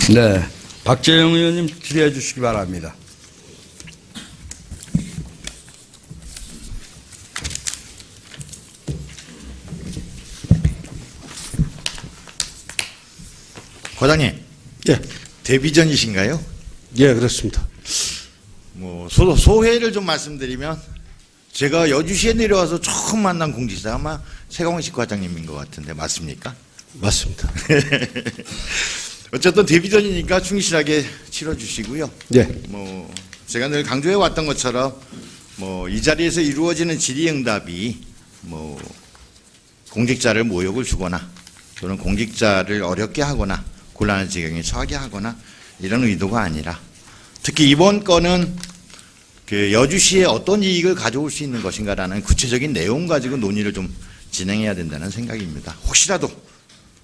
네, 박재영 의원님 질의해 주시기 바랍니다. 과장님, 예, 데뷔전이신가요? 예, 그렇습니다. 뭐 소회를 좀 말씀드리면 제가 여주시에 내려와서 처음 만난 공직자가 아마 최강원식 과장님인 것 같은데 맞습니까? 맞습니다. 어쨌든 데뷔전이니까 충실하게 치러주시고요. 예, 뭐 제가 늘 강조해 왔던 것처럼 뭐 이 자리에서 이루어지는 질의응답이 뭐 공직자를 모욕을 주거나 또는 공직자를 어렵게 하거나 곤란한 지경에 처하게 하거나 이런 의도가 아니라 특히 이번 건은 그 여주시에 어떤 이익을 가져올 수 있는 것인가라는 구체적인 내용 가지고 논의를 좀 진행해야 된다는 생각입니다. 혹시라도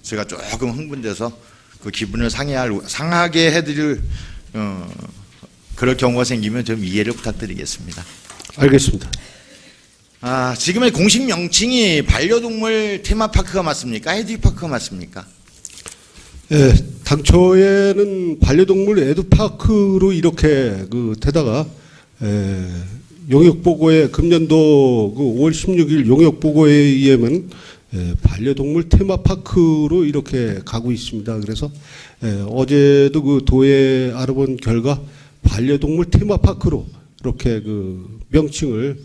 제가 조금 흥분돼서 그 기분을 상하게 해드릴 그럴 경우가 생기면 좀 이해를 부탁드리겠습니다. 알겠습니다. 지금의 공식 명칭이 반려동물 테마파크가 맞습니까? 에듀파크가 맞습니까? 예, 당초에는 반려동물 에듀파크로 이렇게 되다가 용역보고에 금년도 5월 16일 용역보고에 의하면 반려동물 테마파크로 이렇게 가고 있습니다. 그래서 어제도 그 도에 알아본 결과 반려동물 테마파크로 이렇게 명칭을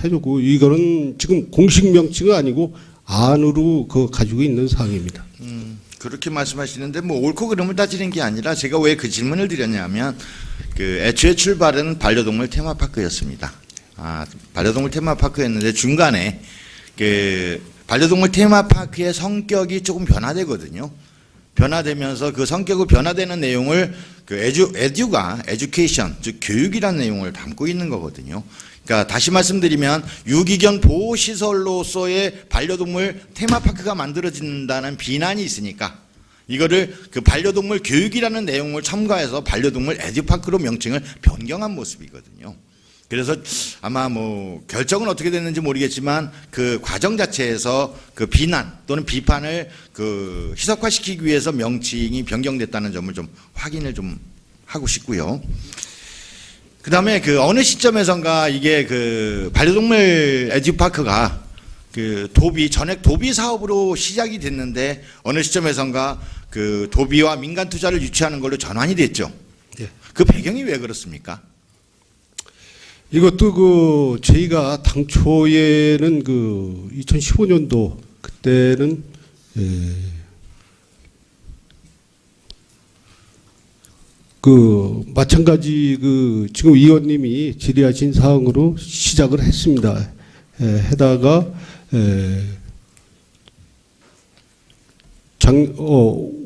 해주고 이거는 지금 공식 명칭은 아니고 안으로 가지고 있는 사항입니다. 그렇게 말씀하시는데 뭐 옳고 그름을 따지는 게 아니라 제가 왜 그 질문을 드렸냐면 그 애초에 출발은 반려동물 테마파크였습니다. 반려동물 테마파크였는데 중간에 그 반려동물 테마파크의 성격이 조금 변화되거든요. 변화되면서 그 성격이 변화되는 내용을 그 에듀케이션, 즉 교육이라는 내용을 담고 있는 거거든요. 그러니까 다시 말씀드리면 유기견 보호시설로서의 반려동물 테마파크가 만들어진다는 비난이 있으니까 이거를 그 반려동물 교육이라는 내용을 첨가해서 반려동물 에듀파크로 명칭을 변경한 모습이거든요. 그래서 아마 뭐 결정은 어떻게 됐는지 모르겠지만 그 과정 자체에서 그 비난 또는 비판을 그 희석화시키기 위해서 명칭이 변경됐다는 점을 좀 확인을 좀 하고 싶고요. 그 다음에 그 어느 시점에선가 이게 그 반려동물 에듀파크가 그 전액 도비 사업으로 시작이 됐는데 어느 시점에선가 그 도비와 민간 투자를 유치하는 걸로 전환이 됐죠. 예. 그 배경이 왜 그렇습니까? 이것도 저희가 당초에는 2015년도 그때는 마찬가지 지금 의원님이 질의하신 사항으로 시작을 했습니다. 해다가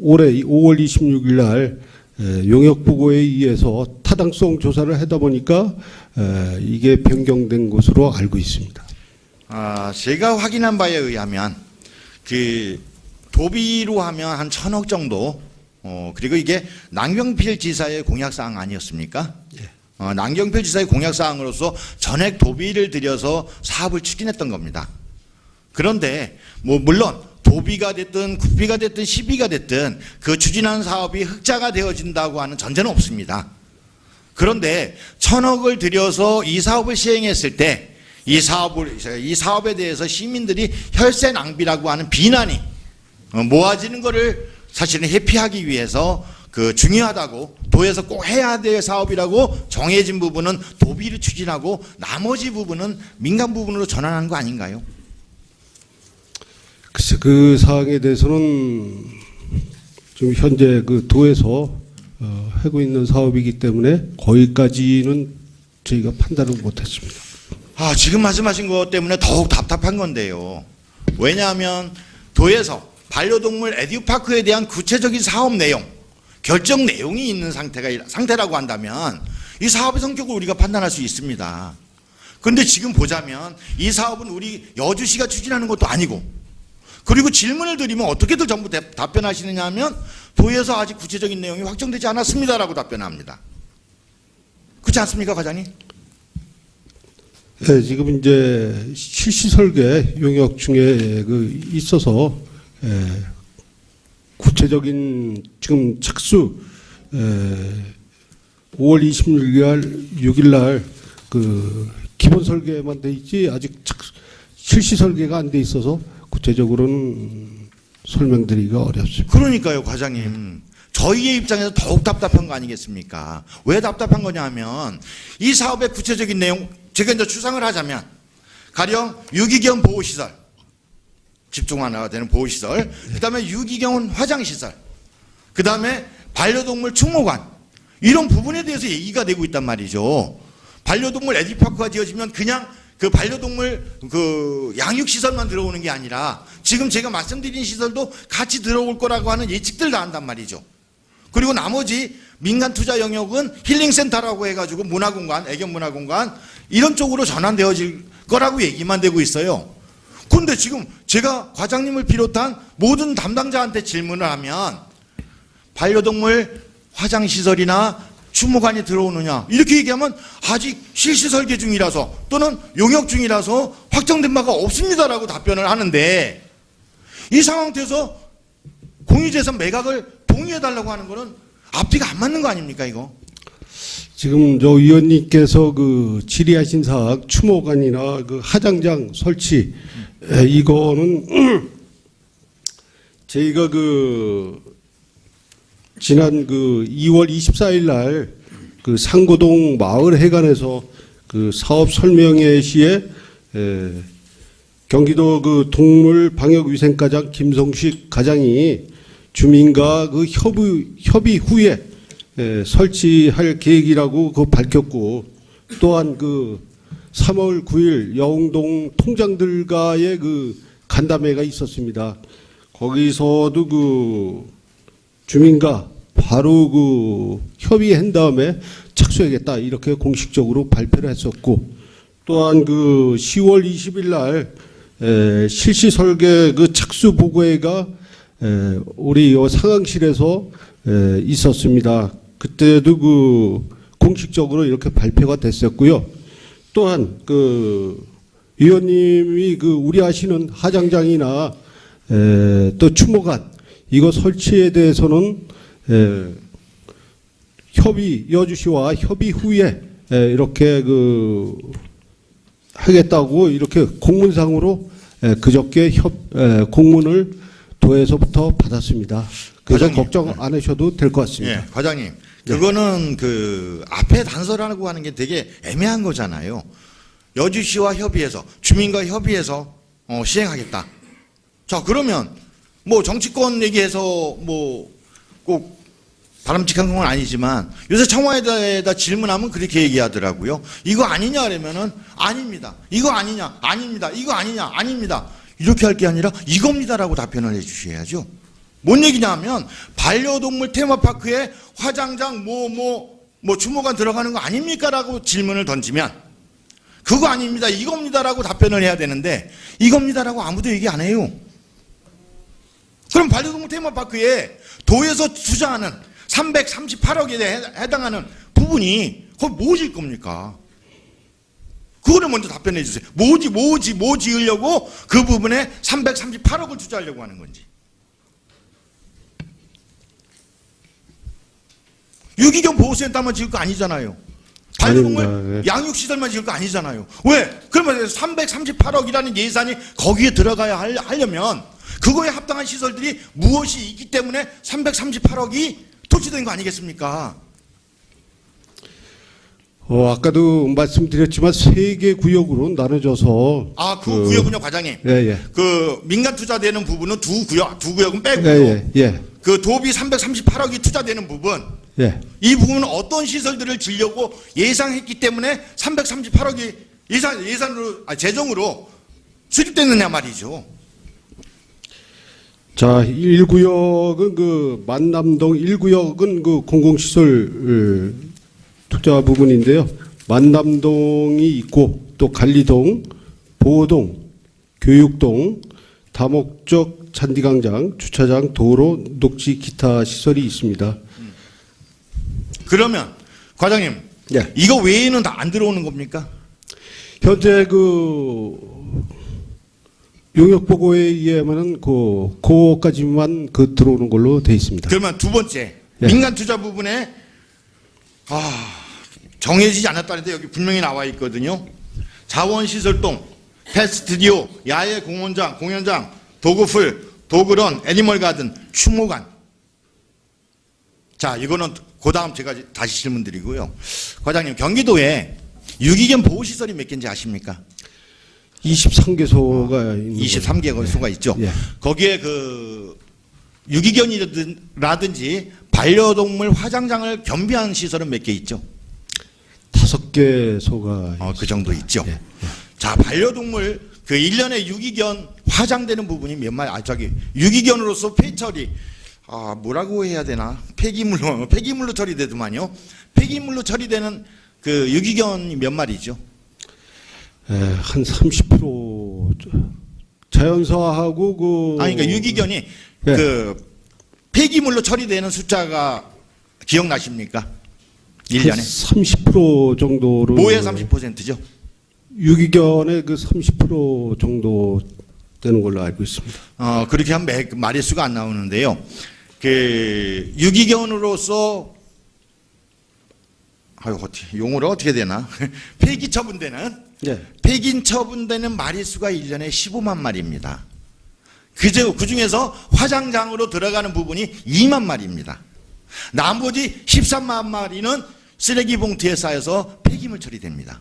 올해 5월 26일 날 용역보고에 의해서 타당성 조사를 하다 보니까 이게 변경된 것으로 알고 있습니다. 제가 확인한 바에 의하면 그 도비로 하면 한 1,000억 정도 그리고 이게 남경필 지사의 공약사항 아니었습니까? 예. 남경필 지사의 공약사항으로서 전액 도비를 들여서 사업을 추진했던 겁니다. 그런데 뭐 물론 도비가 됐든 국비가 됐든 시비가 됐든 그 추진한 사업이 흑자가 되어진다고 하는 전제는 없습니다. 그런데 1,000억을 들여서 이 사업을 시행했을 때 이 사업에 대해서 시민들이 혈세 낭비라고 하는 비난이 모아지는 것을 사실은 회피하기 위해서 그 중요하다고 도에서 꼭 해야 될 사업이라고 정해진 부분은 도비를 추진하고 나머지 부분은 민간 부분으로 전환한 거 아닌가요? 글쎄 그 사항에 대해서는 지금 현재 도에서 하고 있는 사업이기 때문에 거기까지는 저희가 판단을 못했습니다. 지금 말씀하신 것 때문에 더욱 답답한 건데요. 왜냐하면 도에서 반려동물 에듀파크에 대한 구체적인 사업 내용, 결정 내용이 있는 상태라고 한다면 이 사업의 성격을 우리가 판단할 수 있습니다. 그런데 지금 보자면 이 사업은 우리 여주시가 추진하는 것도 아니고 그리고 질문을 드리면 어떻게들 전부 답변하시느냐 하면 도에서 아직 구체적인 내용이 확정되지 않았습니다라고 답변합니다. 그렇지 않습니까, 과장님? 네, 지금 이제 실시 설계 용역 중에 있어서 구체적인 지금 착수 5월 26일 날 그 기본 설계만 돼 있지 아직 실시 설계가 안 돼 있어서 구체적으로는 설명드리기가 어렵습니다. 그러니까요, 과장님. 저희의 입장에서 더욱 답답한 거 아니겠습니까? 왜 답답한 거냐 하면 이 사업의 구체적인 내용, 제가 이제 추상을 하자면 가령 유기견 보호시설, 집중화가 되는 보호시설, 그 다음에 유기견 화장시설, 그 다음에 반려동물 충무관, 이런 부분에 대해서 얘기가 되고 있단 말이죠. 반려동물 애니파크가 지어지면 그냥 그 반려동물 그 양육시설만 들어오는 게 아니라 지금 제가 말씀드린 시설도 같이 들어올 거라고 하는 예측들 다 한단 말이죠. 그리고 나머지 민간 투자 영역은 힐링센터라고 해가지고 문화공간, 애견 문화공간 이런 쪽으로 전환되어질 거라고 얘기만 되고 있어요. 그런데 지금 제가 과장님을 비롯한 모든 담당자한테 질문을 하면 반려동물 화장시설이나 추모관이 들어오느냐 이렇게 얘기하면 아직 실시 설계 중이라서 또는 용역 중이라서 확정된 바가 없습니다라고 답변을 하는데 이 상황에서 공유재산 매각을 동의해달라고 하는 거는 앞뒤가 안 맞는 거 아닙니까 이거? 지금 저 위원님께서 그 질의하신 사항 추모관이나 그 하장장 설치 이거는 저희가 그 지난 그 2월 24일 날 그 상고동 마을 해관에서 그 사업 설명회 시에 경기도 그 동물방역위생과장 김성식 과장이 주민과 그 협의 후에 설치할 계획이라고 그 밝혔고 또한 그 3월 9일 여웅동 통장들과의 그 간담회가 있었습니다. 거기서도 그 주민과 바로 그 협의한 다음에 착수하겠다 이렇게 공식적으로 발표를 했었고 또한 그 10월 20일 날 실시 설계 그 착수 보고회가 우리 요 상황실에서 있었습니다. 그때도 그 공식적으로 이렇게 발표가 됐었고요. 또한 그 위원님이 그 우려하시는 하장장이나 또 추모관 이거 설치에 대해서는 여주시와 협의 후에 이렇게 그 하겠다고 이렇게 공문상으로 그저께 공문을 도에서부터 받았습니다. 그래서 과장님. 걱정 안 하셔도 될 것 같습니다. 예, 과장님. 그거는 그 앞에 단서라고 하는 게 되게 애매한 거잖아요. 여주시와 협의해서 주민과 협의해서 시행하겠다. 자 그러면 뭐 정치권 얘기해서 뭐 꼭 바람직한 건 아니지만 요새 청와대에다 질문하면 그렇게 얘기하더라고요. 이거 아니냐 그러면은 아닙니다. 이거 아니냐 아닙니다. 이거 아니냐 아닙니다. 이렇게 할 게 아니라 이겁니다라고 답변을 해주셔야죠. 뭔 얘기냐 하면 반려동물 테마파크에 화장장 뭐 추모관 들어가는 거 아닙니까라고 질문을 던지면 그거 아닙니다. 이겁니다라고 답변을 해야 되는데 이겁니다라고 아무도 얘기 안 해요. 그럼 반려동물 테마파크에 도에서 투자하는 338억에 해당하는 부분이 거기 뭐 지을 겁니까? 그거를 먼저 답변해 주세요. 뭐 지으려고 그 부분에 338억을 투자하려고 하는 건지. 유기견 보호센터만 지을 거 아니잖아요. 반려동물 아닙니다. 네. 양육시설만 지을 거 아니잖아요. 왜? 그러면 338억이라는 예산이 거기에 들어가야 하려면 그거에 합당한 시설들이 무엇이 있기 때문에 338억이 토치된 거 아니겠습니까? 아까도 말씀드렸지만 3개 구역으로 나눠져서 그 구역은요, 과장님. 예. 그 민간 투자되는 부분은 두 구역은 빼고요. 예. 그 도비 338억이 투자되는 부분. 예. 이 부분은 어떤 시설들을 지려고 예상했기 때문에 338억이 재정으로 수립됐느냐 말이죠. 자, 1구역은 그 만남동 1구역은 그 공공시설 투자 부분인데요. 만남동이 있고 또 관리동, 보호동, 교육동, 다목적 잔디광장, 주차장, 도로, 녹지 기타 시설이 있습니다. 그러면 과장님, 예. 이거 외에는 다 안 들어오는 겁니까? 현재 그 용역 보고에 의하면은 그거까지만 그 들어오는 걸로 돼 있습니다. 그러면 두 번째 예. 민간 투자 부분에 정해지지 않았다는데 여기 분명히 나와 있거든요. 자원시설동, 펫스튜디오, 야외 공연장, 도구풀, 도그런, 애니멀가든, 추모관. 자, 이거는 그 다음 제가 다시 질문 드리고요. 과장님, 경기도에 유기견 보호시설이 몇 개인지 아십니까? 23개소가 있는 23개소가 있죠. 예. 거기에 그 유기견이라든지 반려동물 화장장을 겸비한 시설은 몇 개 있죠? 5개소가 그 정도 있죠. 예. 자, 반려동물 그 1년에 유기견 화장되는 부분이 몇 마리, 유기견으로서 폐처리, 뭐라고 해야 되나? 폐기물로 처리되더만요. 폐기물로 처리되는 그 유기견이 몇 마리죠? 한 30% 자연사하고 그러니까 유기견이 예. 그 폐기물로 처리되는 숫자가 기억나십니까? 1년에. 30% 정도로 뭐의 30%죠? 유기견의 그 30% 정도 되는 걸로 알고 있습니다. 그렇게 하면 마리수가 안 나오는데요. 그 유기견으로서 용어로 어떻게 되나? 폐기 처분되는 마리수가 1년에 15만 마리입니다. 그 중에서 화장장으로 들어가는 부분이 2만 마리입니다. 나머지 13만 마리는 쓰레기 봉투에 쌓여서 폐기물 처리됩니다.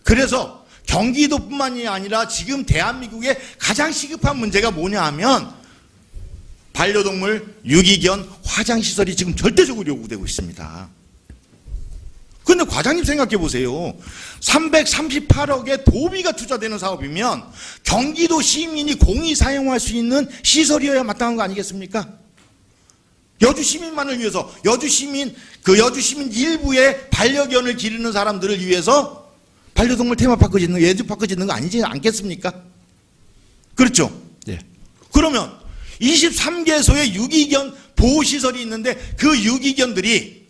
그래서 경기도뿐만이 아니라 지금 대한민국의 가장 시급한 문제가 뭐냐 하면 반려동물, 유기견, 화장시설이 지금 절대적으로 요구되고 있습니다. 그런데 과장님 생각해 보세요. 338억의 도비가 투자되는 사업이면 경기도 시민이 공히 사용할 수 있는 시설이어야 마땅한 거 아니겠습니까? 여주 시민만을 위해서, 여주 시민 일부의 반려견을 기르는 사람들을 위해서 반려동물 테마파크 짓는, 애드파크 짓는 거 아니지 않겠습니까? 그렇죠? 예. 그러면 23개소의 유기견 보호시설이 있는데 그 유기견들이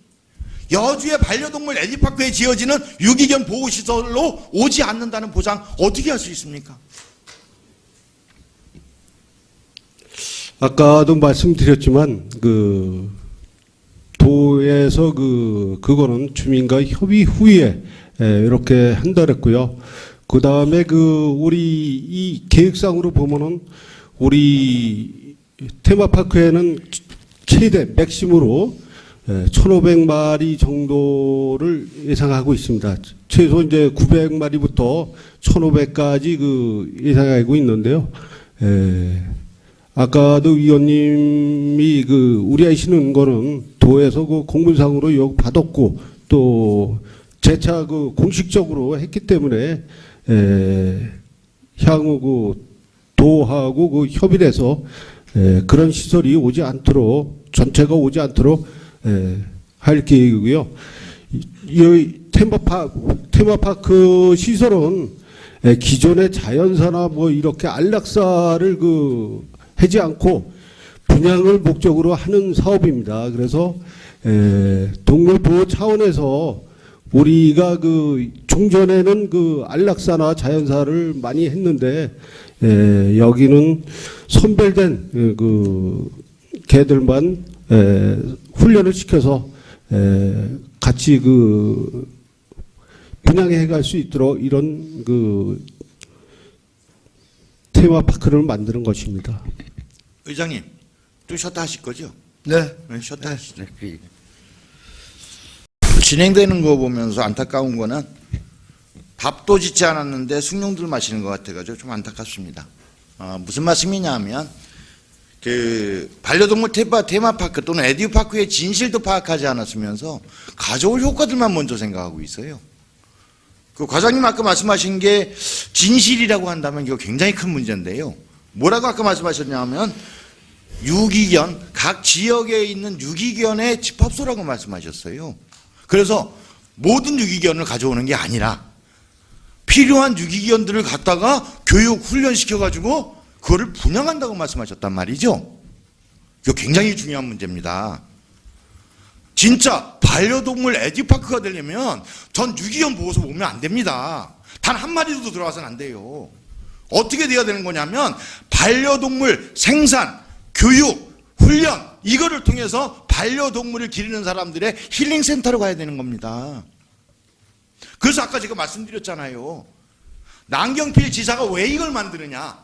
여주의 반려동물 애니파크에 지어지는 유기견 보호시설로 오지 않는다는 보장 어떻게 할 수 있습니까? 아까도 말씀드렸지만 그 도에서 그거는 주민과 협의 후에 이렇게 한다 그랬고요. 그 다음에 우리 이 계획상으로 보면은 우리 테마파크에는 최대 맥심으로 1,500마리 정도를 예상하고 있습니다. 최소 이제 900마리부터 1,500까지 예상하고 있는데요. 아까도 위원님이 우리 하시는 거는 도에서 공문상으로 요구 받았고 또 재차 공식적으로 했기 때문에 향후 도하고 협의를 해서 그런 시설이 오지 않도록 전체가 오지 않도록 할 계획이고요. 이 테마파크 시설은 기존의 자연사나 이렇게 안락사를 하지 않고 분양을 목적으로 하는 사업입니다. 그래서 동물보호 차원에서 우리가 종전에는 안락사나 자연사를 많이 했는데 여기는 선별된 개들만 훈련을 시켜서 같이 분양해 갈 수 있도록 이런 테마파크를 만드는 것입니다. 의장님, 또 쉬었다 하실 거죠? 네. 쉬었다 하시죠. 진행되는 거 보면서 안타까운 거는 밥도 짓지 않았는데 숭늉들 마시는 것 같아가지고 좀 안타깝습니다. 무슨 말씀이냐 하면 반려동물 테마파크 또는 에듀파크의 진실도 파악하지 않았으면서 가져올 효과들만 먼저 생각하고 있어요. 과장님 아까 말씀하신 게 진실이라고 한다면 이거 굉장히 큰 문제인데요. 뭐라고 아까 말씀하셨냐면 유기견, 각 지역에 있는 유기견의 집합소라고 말씀하셨어요. 그래서 모든 유기견을 가져오는 게 아니라 필요한 유기견들을 갖다가 교육, 훈련시켜가지고 그거를 분양한다고 말씀하셨단 말이죠. 이거 굉장히 중요한 문제입니다. 진짜 반려동물 애니파크가 되려면 전 유기견 보호소 오면 안 됩니다. 단 한 마리도 들어와서는 안 돼요. 어떻게 돼야 되는 거냐면 반려동물 생산, 교육, 훈련 이거를 통해서 반려동물을 기르는 사람들의 힐링센터로 가야 되는 겁니다. 그래서 아까 제가 말씀드렸잖아요. 남경필 지사가 왜 이걸 만드느냐.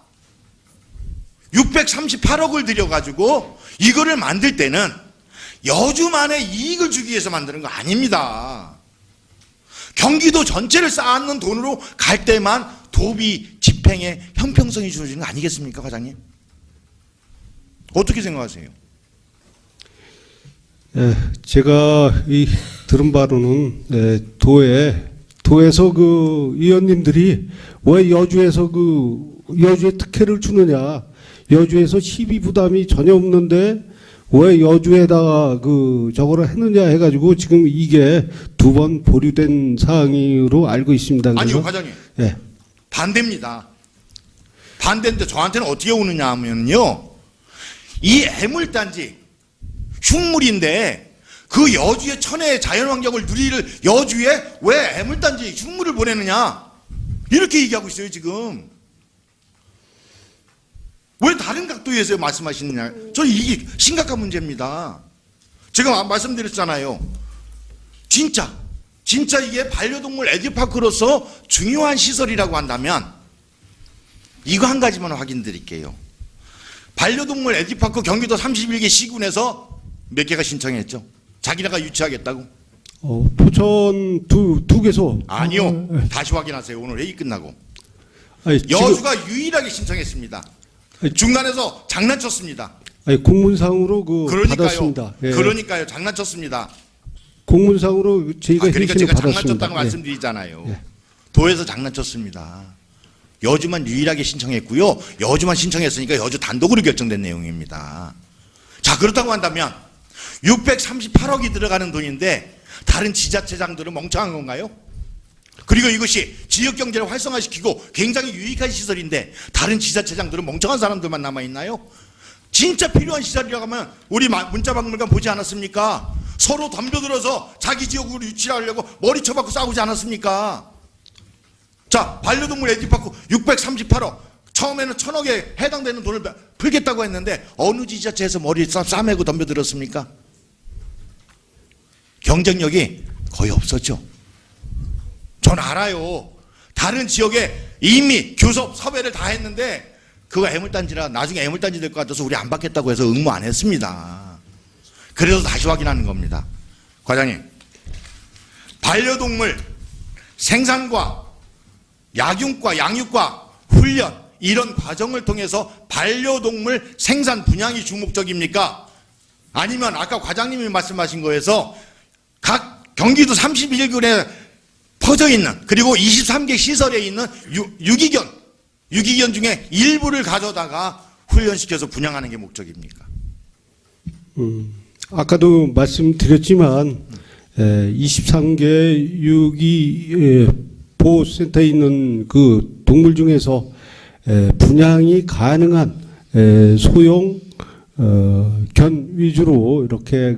638억을 들여가지고 이거를 만들 때는 여주만의 이익을 주기 위해서 만드는 거 아닙니다. 경기도 전체를 쌓는 돈으로 갈 때만 도비 집행의 형평성이 주어지는 거 아니겠습니까, 과장님? 어떻게 생각하세요? 제가 들은 바로는 도에서 그 의원님들이 왜 여주에서 여주에 특혜를 주느냐, 여주에서 시비 부담이 전혀 없는데 왜 여주에다가 저거를 했느냐 해가지고 지금 이게 2번 보류된 사항으로 알고 있습니다. 아니요, 과장님. 예. 반대입니다. 반대인데 저한테는 어떻게 오느냐 하면요, 이 애물단지 흉물인데 그 여주의 천혜의 자연환경을 누리를 여주에 왜 애물단지 흉물을 보내느냐, 이렇게 얘기하고 있어요. 지금 왜 다른 각도에서 말씀하시느냐. 저는 이게 심각한 문제입니다. 제가 말씀드렸잖아요. 진짜 이게 반려동물 애드파크로서 중요한 시설이라고 한다면 이거 한 가지만 확인드릴게요. 반려동물 애드파크 경기도 31개 시군에서 몇 개가 신청했죠? 자기네가 유치하겠다고? 포천 두 개소. 아니요. 다시 확인하세요. 오늘 회의 끝나고. 아니, 여주가 유일하게 신청했습니다. 중간에서 장난쳤습니다. 공문상으로 그러니까요. 받았습니다. 예. 그러니까요. 장난쳤습니다. 공문상으로 저희가 그러니까 회신을 제가 받았습니다. 장난쳤다고 예. 말씀드리잖아요. 예. 도에서 장난쳤습니다. 여주만 유일하게 신청했고요. 여주만 신청했으니까 여주 단독으로 결정된 내용입니다. 자, 그렇다고 한다면 638억이 들어가는 돈인데 다른 지자체장들은 멍청한 건가요? 그리고 이것이 지역 경제를 활성화시키고 굉장히 유익한 시설인데 다른 지자체장들은 멍청한 사람들만 남아있나요? 진짜 필요한 시설이라고 하면 우리 문자박물관 보지 않았습니까? 서로 덤벼들어서 자기 지역으로 유치하려고 머리 쳐박고 싸우지 않았습니까? 자, 반려동물 애드파크 638억, 처음에는 1000억에 해당되는 돈을 풀겠다고 했는데 어느 지자체에서 머리 싸매고 덤벼들었습니까? 경쟁력이 거의 없었죠. 전 알아요. 다른 지역에 이미 교섭 섭외를 다 했는데 그거 애물단지라 나중에 애물단지 될 것 같아서 우리 안 받겠다고 해서 응모 안 했습니다. 그래서 다시 확인하는 겁니다. 과장님, 반려동물 생산과 약육과 양육과 훈련 이런 과정을 통해서 반려동물 생산 분양이 주목적입니까? 아니면 아까 과장님이 말씀하신 거에서 각 경기도 31군에 퍼져 있는 그리고 23개 시설에 있는 유기견 중에 일부를 가져다가 훈련시켜서 분양하는 게 목적입니까? 아까도 말씀드렸지만 23개 유기 보호센터에 있는 그 동물 중에서 분양이 가능한 소형 견 위주로 이렇게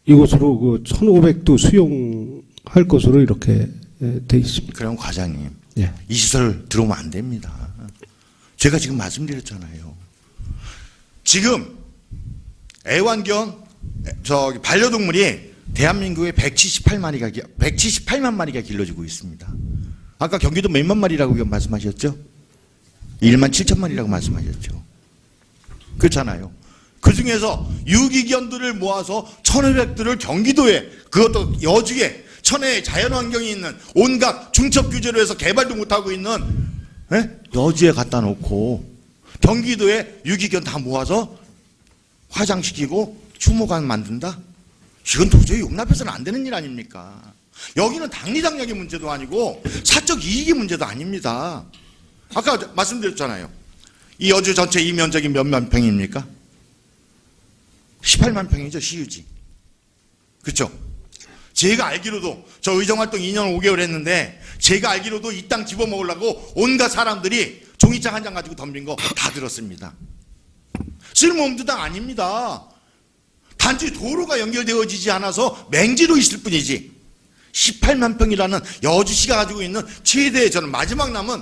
이곳으로 1,500도 수용할 것으로 이렇게 돼 있습니다. 그럼 과장님, 예. 이 시설 들어오면 안 됩니다. 제가 지금 말씀드렸잖아요. 지금 애완견 반려동물이 대한민국에 178만 마리가 길러지고 있습니다. 아까 경기도 몇만 마리라고 말씀하셨죠? 1만 7천 마리라고 말씀하셨죠. 그렇잖아요. 그 중에서 유기견들을 모아서 1,500들을 경기도에, 그것도 여주에 천혜의 자연환경이 있는 온갖 중첩 규제로 해서 개발도 못하고 있는 여주에 갖다 놓고 경기도에 유기견 다 모아서 화장시키고 추모관 만든다? 이건 도저히 용납해서는 안 되는 일 아닙니까? 여기는 당리당략의 문제도 아니고 사적 이익의 문제도 아닙니다. 아까 말씀드렸잖아요. 이 여주 전체 이 면적이 몇만 평입니까? 18만 평이죠, 시유지. 그렇죠? 제가 알기로도 저 의정활동 2년 5개월 했는데 제가 알기로도 이 땅 집어먹으려고 온갖 사람들이 종이장 한 장 가지고 덤빈 거 다 들었습니다. 쓸모없는 땅 아닙니다. 단지 도로가 연결되어지지 않아서 맹지로 있을 뿐이지 18만 평이라는 여주시가 가지고 있는 최대의 저는 마지막 남은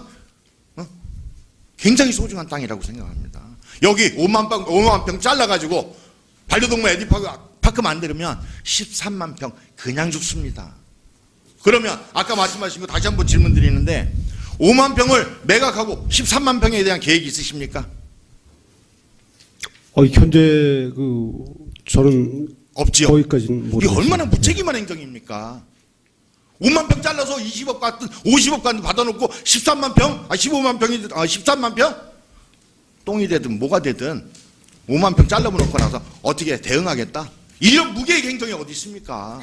굉장히 소중한 땅이라고 생각합니다. 여기 5만 평 잘라가지고 반려동물 에듀파크 만들면 13만 평 그냥 죽습니다. 그러면 아까 말씀하신 거 다시 한번 질문 드리는데 5만 평을 매각하고 13만 평에 대한 계획이 있으십니까? 현재 저는 없지요. 거기까지는 이게 모르겠습니다. 얼마나 무책임한 행정입니까? 5만 평 잘라서 20억 같은 50억 같은 받아놓고 13만 평, 15만 평이 13만 평 똥이 되든 뭐가 되든 5만 평 잘라놓고 나서 어떻게 대응하겠다? 이런 무계획 행정이 어디 있습니까?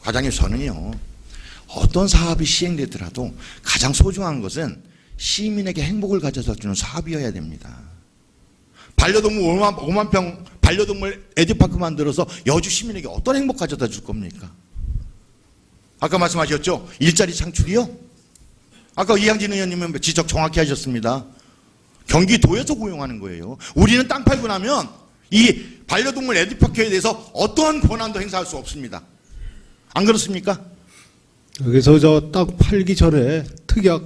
과장님, 저는요 어떤 사업이 시행되더라도 가장 소중한 것은 시민에게 행복을 가져다 주는 사업이어야 됩니다. 반려동물 5만 평 반려동물 에듀파크 만들어서 여주 시민에게 어떤 행복 가져다 줄 겁니까? 아까 말씀하셨죠? 일자리 창출이요? 아까 이양진 의원님은 지적 정확히 하셨습니다. 경기도에서 고용하는 거예요. 우리는 땅 팔고 나면 이 반려동물 에듀파크에 대해서 어떠한 권한도 행사할 수 없습니다. 안 그렇습니까? 그래서 저 땅 팔기 전에 특약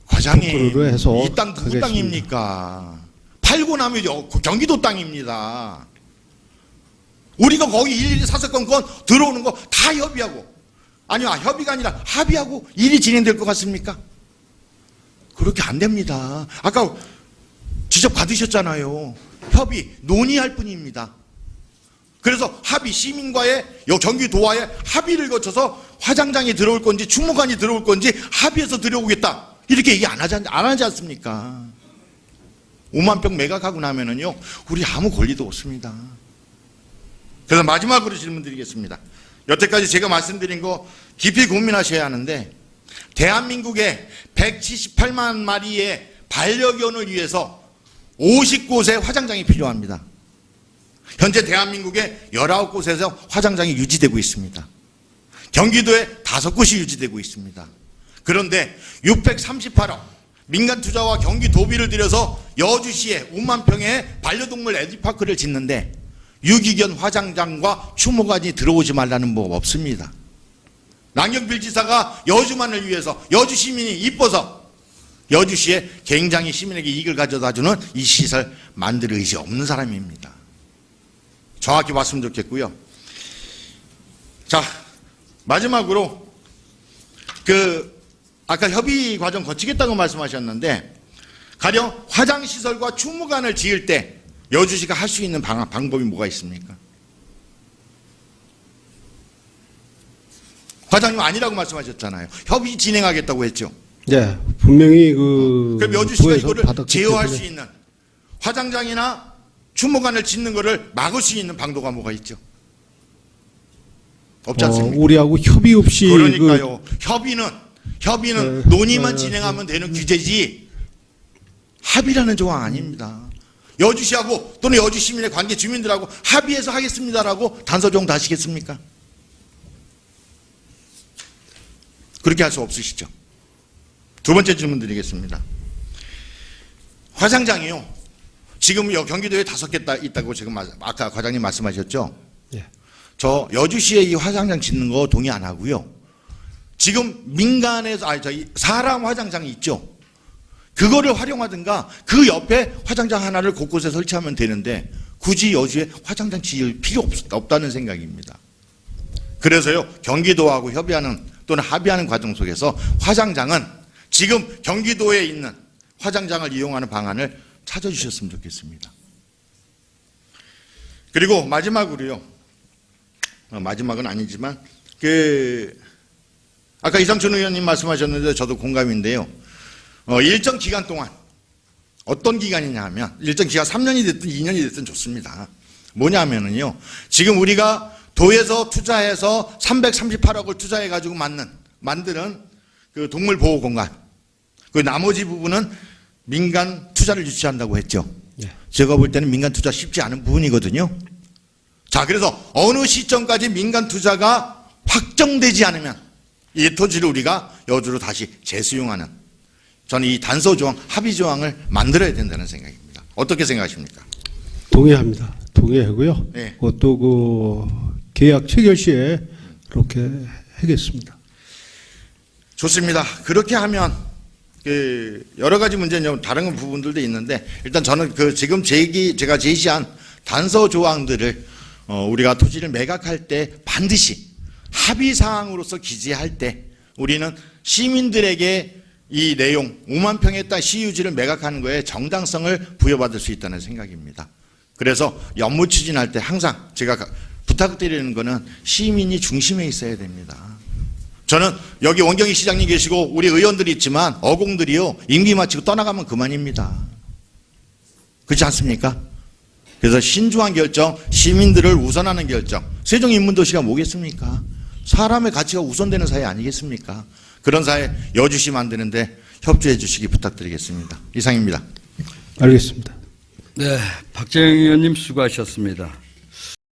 과장님, 컨트롤을 해서 이 땅 누구 하겠습니다. 땅입니까? 팔고 나면 경기도 땅입니다. 우리가 거기 일일이 사사건건 들어오는 거 다 협의하고, 아니요, 협의가 아니라 합의하고 일이 진행될 것 같습니까? 그렇게 안 됩니다. 아까 지적 받으셨잖아요. 협의, 논의할 뿐입니다. 그래서 합의, 시민과의 경기도와의 합의를 거쳐서 화장장이 들어올 건지 충무관이 들어올 건지 합의해서 들어오겠다, 이렇게 얘기 안 하지 않습니까? 5만 평 매각하고 나면은요 우리 아무 권리도 없습니다. 그래서 마지막으로 질문 드리겠습니다. 여태까지 제가 말씀드린 거 깊이 고민하셔야 하는데, 대한민국의 178만 마리의 반려견을 위해서 50곳의 화장장이 필요합니다. 현재 대한민국의 19곳에서 화장장이 유지되고 있습니다. 경기도에 5곳이 유지되고 있습니다. 그런데 638억 민간 투자와 경기 도비를 들여서 여주시에 5만 평의 반려동물 에듀파크를 짓는데 유기견 화장장과 추모관이 들어오지 말라는 법 없습니다. 남경필 지사가 여주만을 위해서 여주 시민이 이뻐서 여주시에 굉장히 시민에게 이익을 가져다주는 이 시설 만들 의지 없는 사람입니다. 정확히 봤으면 좋겠고요. 자, 마지막으로 아까 협의 과정 거치겠다고 말씀하셨는데, 가령 화장시설과 충무관을 지을 때 여주시가 할 수 있는 방법이 뭐가 있습니까? 과장님 아니라고 말씀하셨잖아요. 협의 진행하겠다고 했죠. 네, 분명히 그럼 여주시가 도에서 이거를 받았기 제어할 때문에 수 있는, 화장장이나 충무관을 짓는 거를 막을 수 있는 방도가 뭐가 있죠? 없지 않습니까? 우리하고 협의 없이 그러니까요. 협의는 논의만 진행하면 되는 규제지 합의라는 조항 아닙니다. 여주시하고 또는 여주 시민의 관계 주민들하고 합의해서 하겠습니다라고 단서조항 다시겠습니까? 그렇게 할 수 없으시죠. 두 번째 질문 드리겠습니다. 화장장이요, 지금 경기도에 5개 있다고 지금 아까 과장님 말씀하셨죠? 예. 저 여주시에 이 화장장 짓는 거 동의 안 하고요. 지금 민간에서 사람 화장장이 있죠. 그거를 활용하든가 그 옆에 화장장 하나를 곳곳에 설치하면 되는데 굳이 여주에 화장장 지을 필요 없다는 생각입니다. 그래서요, 경기도하고 협의하는 또는 합의하는 과정 속에서 화장장은 지금 경기도에 있는 화장장을 이용하는 방안을 찾아주셨으면 좋겠습니다. 그리고 마지막으로요, 마지막은 아니지만 아까 이상춘 의원님 말씀하셨는데 저도 공감인데요. 일정 기간 동안, 어떤 기간이냐 하면 일정 기간 3년이 됐든 2년이 됐든 좋습니다. 뭐냐면은요, 지금 우리가 도에서 투자해서 338억을 투자해 가지고 만드는 그 동물 보호 공간, 그 나머지 부분은 민간 투자를 유치한다고 했죠. 네. 제가 볼 때는 민간 투자 쉽지 않은 부분이거든요. 자, 그래서 어느 시점까지 민간 투자가 확정되지 않으면 이 토지를 우리가 여주로 다시 재수용하는, 저는 이 단서 조항, 합의 조항을 만들어야 된다는 생각입니다. 어떻게 생각하십니까? 동의합니다. 동의하고요. 네. 또 계약 체결 시에 그렇게 하겠습니다. 좋습니다. 그렇게 하면 그 여러 가지 문제는 다른 부분들도 있는데 일단 저는 그 지금 제가 제시한 단서 조항들을 우리가 토지를 매각할 때 반드시 합의 사항으로서 기재할 때 우리는 시민들에게 이 내용 5만 평의 땅 시유지를 매각하는 거에 정당성을 부여받을 수 있다는 생각입니다. 그래서 업무 추진할 때 항상 제가 부탁드리는 거는 시민이 중심에 있어야 됩니다. 저는 여기 원경희 시장님 계시고 우리 의원들이 있지만 어공들이요 임기 마치고 떠나가면 그만입니다. 그렇지 않습니까? 그래서 신중한 결정, 시민들을 우선하는 결정. 세종인문도시가 뭐겠습니까? 사람의 가치가 우선되는 사회 아니겠습니까? 그런 사회 여주시 만드는데 협조해 주시기 부탁드리겠습니다. 이상입니다. 알겠습니다. 네, 박재영 의원님 수고하셨습니다.